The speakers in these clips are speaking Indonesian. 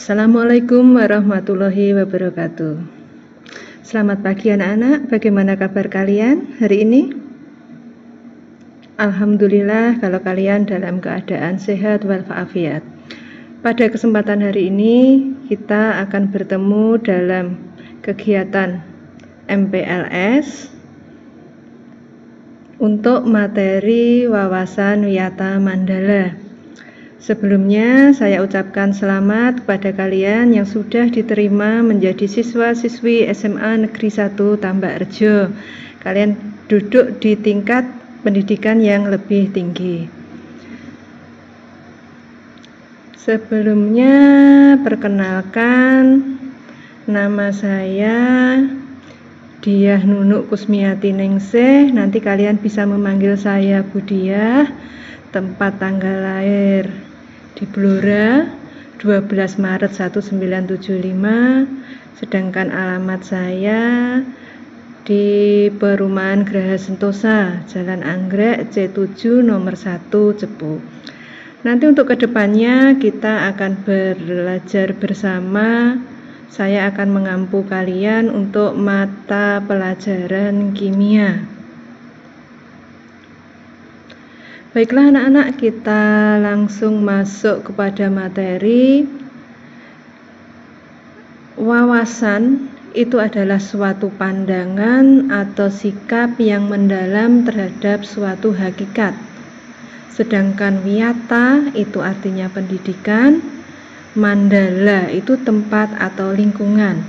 Assalamualaikum warahmatullahi wabarakatuh. Selamat pagi anak-anak, bagaimana kabar kalian hari ini? Alhamdulillah kalau kalian dalam keadaan sehat walafiat. Pada kesempatan hari ini kita akan bertemu dalam kegiatan MPLS untuk materi wawasan wiyata Mandala. Sebelumnya saya ucapkan selamat kepada kalian yang sudah diterima menjadi siswa-siswi SMA Negeri 1 Tambak Rejo. Kalian duduk di tingkat pendidikan yang lebih tinggi. Sebelumnya perkenalkan, nama saya Diah Nunuk Kusmiati Ningsih. Nanti kalian bisa memanggil saya Bu Diah. Tempat tanggal lahir di Blora 12 Maret 1975, sedangkan alamat saya di Perumahan Geraha Sentosa, Jalan Anggrek C7 nomor 1 Cepu. Nanti untuk kedepannya kita akan belajar bersama. Saya akan mengampu kalian untuk mata pelajaran kimia. Baiklah anak-anak, kita langsung masuk kepada materi. Wawasan itu adalah suatu pandangan atau sikap yang mendalam terhadap suatu hakikat. Sedangkan wiyata itu artinya pendidikan, mandala itu tempat atau lingkungan.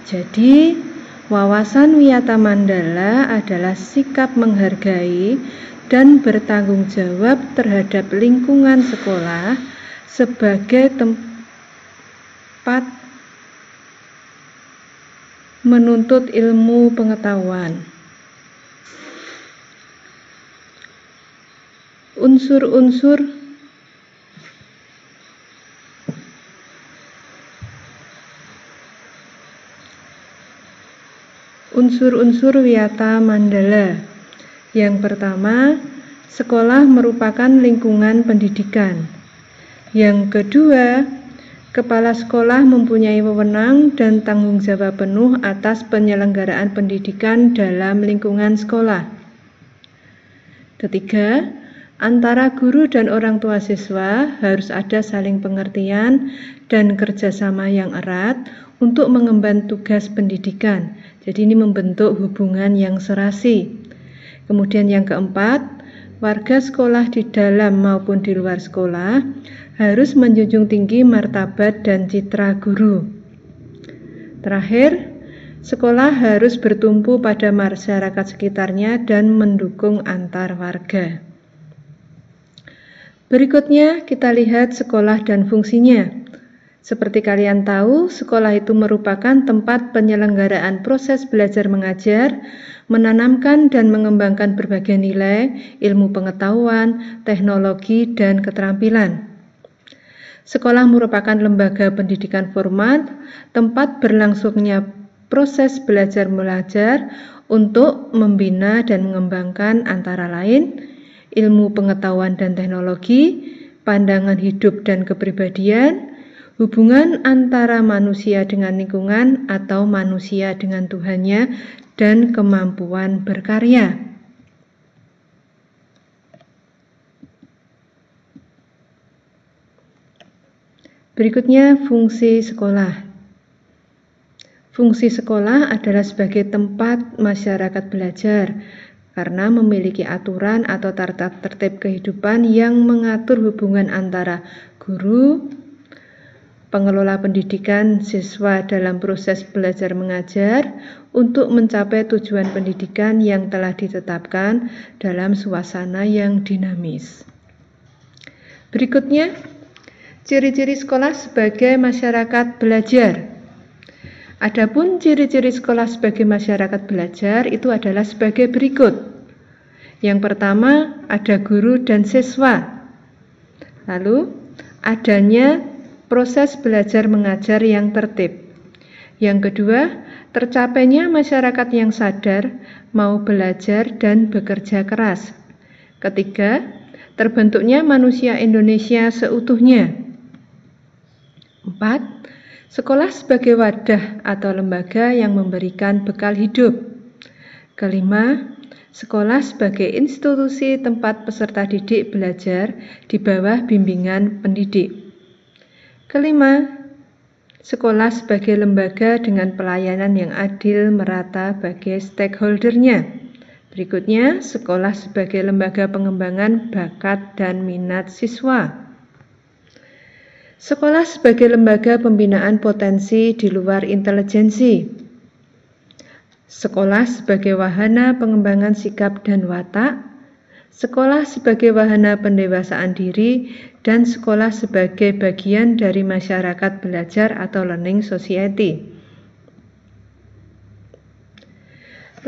Jadi, wawasan wiyata mandala adalah sikap menghargai dan bertanggung jawab terhadap lingkungan sekolah sebagai tempat menuntut ilmu pengetahuan. Unsur-unsur wiyata mandala. Yang pertama, sekolah merupakan lingkungan pendidikan. Yang kedua, kepala sekolah mempunyai wewenang dan tanggung jawab penuh atas penyelenggaraan pendidikan dalam lingkungan sekolah. Ketiga, antara guru dan orang tua siswa harus ada saling pengertian dan kerjasama yang erat untuk mengemban tugas pendidikan. Jadi ini membentuk hubungan yang serasi. Kemudian yang keempat, warga sekolah di dalam maupun di luar sekolah harus menjunjung tinggi martabat dan citra guru. Terakhir, sekolah harus bertumpu pada masyarakat sekitarnya dan mendukung antar warga. Berikutnya kita lihat sekolah dan fungsinya. Seperti kalian tahu, sekolah itu merupakan tempat penyelenggaraan proses belajar mengajar, menanamkan dan mengembangkan berbagai nilai, ilmu pengetahuan, teknologi, dan keterampilan. Sekolah merupakan lembaga pendidikan formal, tempat berlangsungnya proses belajar mengajar untuk membina dan mengembangkan antara lain ilmu pengetahuan dan teknologi, pandangan hidup dan kepribadian, hubungan antara manusia dengan lingkungan atau manusia dengan Tuhannya, dan kemampuan berkarya. Berikutnya, fungsi sekolah. Fungsi sekolah adalah sebagai tempat masyarakat belajar karena memiliki aturan atau tata tertib kehidupan yang mengatur hubungan antara guru, pengelola pendidikan, siswa dalam proses belajar mengajar untuk mencapai tujuan pendidikan yang telah ditetapkan dalam suasana yang dinamis. Berikutnya, ciri-ciri sekolah sebagai masyarakat belajar. Adapun ciri-ciri sekolah sebagai masyarakat belajar itu adalah sebagai berikut. Yang pertama, ada guru dan siswa. Lalu, adanya proses belajar mengajar yang tertib. Yang kedua, tercapainya masyarakat yang sadar, mau belajar dan bekerja keras. Ketiga, terbentuknya manusia Indonesia seutuhnya. 4. Sekolah sebagai wadah atau lembaga yang memberikan bekal hidup. Kelima, sekolah sebagai institusi tempat peserta didik belajar di bawah bimbingan pendidik. Kelima, sekolah sebagai lembaga dengan pelayanan yang adil merata bagi stakeholdernya. Berikutnya, sekolah sebagai lembaga pengembangan bakat dan minat siswa. Sekolah sebagai lembaga pembinaan potensi di luar intelijensi. Sekolah sebagai wahana pengembangan sikap dan watak. Sekolah sebagai wahana pendewasaan diri, dan sekolah sebagai bagian dari masyarakat belajar atau learning society.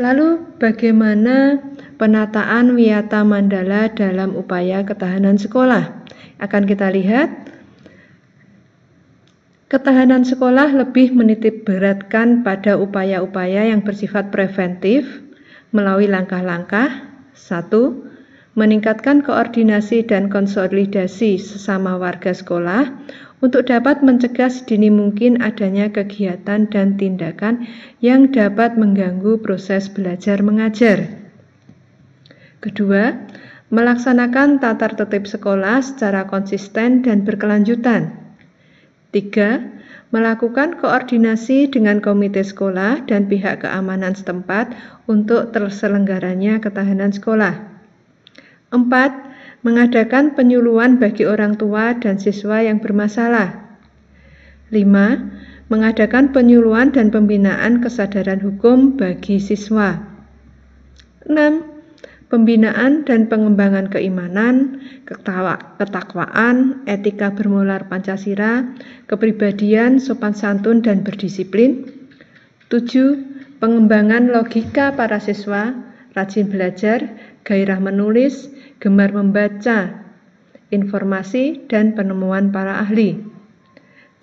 Lalu, bagaimana penataan Wiyata Mandala dalam upaya ketahanan sekolah? Akan kita lihat. Ketahanan sekolah lebih menitik beratkan pada upaya-upaya yang bersifat preventif melalui langkah-langkah. 1. Meningkatkan koordinasi dan konsolidasi sesama warga sekolah untuk dapat mencegah sedini mungkin adanya kegiatan dan tindakan yang dapat mengganggu proses belajar mengajar. Kedua, melaksanakan tata tertib sekolah secara konsisten dan berkelanjutan. 3. Melakukan koordinasi dengan komite sekolah dan pihak keamanan setempat untuk terselenggaranya ketahanan sekolah. 4. Mengadakan penyuluhan bagi orang tua dan siswa yang bermasalah. 5. Mengadakan penyuluhan dan pembinaan kesadaran hukum bagi siswa. 6. Pembinaan dan pengembangan keimanan, ketakwaan, etika bermoral Pancasila, kepribadian, sopan santun dan berdisiplin. 7. Pengembangan logika para siswa, rajin belajar, gairah menulis, gemar membaca, informasi dan penemuan para ahli.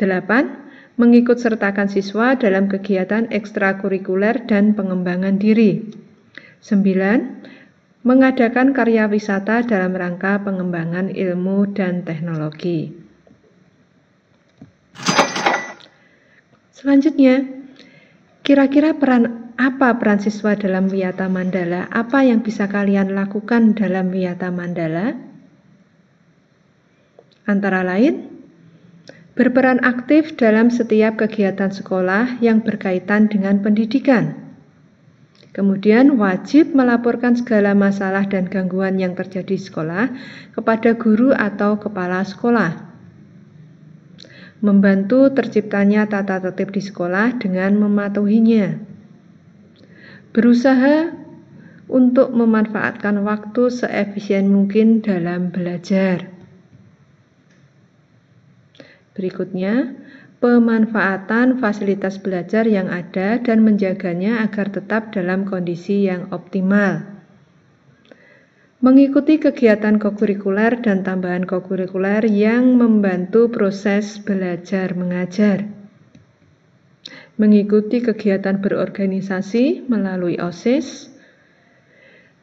8. Mengikut sertakan siswa dalam kegiatan ekstrakurikuler dan pengembangan diri. 9. Mengadakan karya wisata dalam rangka pengembangan ilmu dan teknologi. Selanjutnya, kira-kira peran siswa dalam Wiyata Mandala? Apa yang bisa kalian lakukan dalam Wiyata Mandala? Antara lain, berperan aktif dalam setiap kegiatan sekolah yang berkaitan dengan pendidikan. Kemudian wajib melaporkan segala masalah dan gangguan yang terjadi di sekolah kepada guru atau kepala sekolah. Membantu terciptanya tata tertib di sekolah dengan mematuhinya. Berusaha untuk memanfaatkan waktu seefisien mungkin dalam belajar. Berikutnya, pemanfaatan fasilitas belajar yang ada dan menjaganya agar tetap dalam kondisi yang optimal. Mengikuti kegiatan kokurikuler dan tambahan kokurikuler yang membantu proses belajar mengajar. Mengikuti kegiatan berorganisasi melalui OSIS.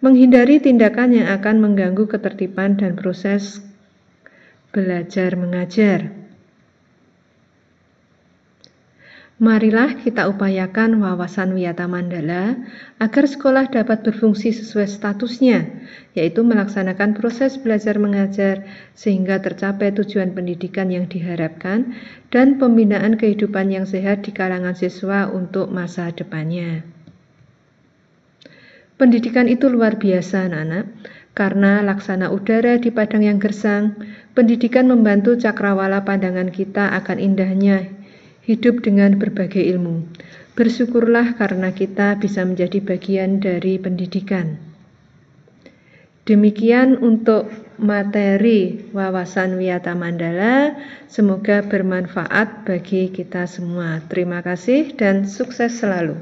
Menghindari tindakan yang akan mengganggu ketertiban dan proses belajar mengajar. Marilah kita upayakan wawasan Wiyata Mandala agar sekolah dapat berfungsi sesuai statusnya, yaitu melaksanakan proses belajar mengajar sehingga tercapai tujuan pendidikan yang diharapkan dan pembinaan kehidupan yang sehat di kalangan siswa untuk masa depannya. Pendidikan itu luar biasa, anak-anak, karena laksana udara di padang yang gersang, pendidikan membantu cakrawala pandangan kita akan indahnya hidup dengan berbagai ilmu. Bersyukurlah karena kita bisa menjadi bagian dari pendidikan. Demikian untuk materi wawasan Wiyata Mandala. Semoga bermanfaat bagi kita semua. Terima kasih dan sukses selalu.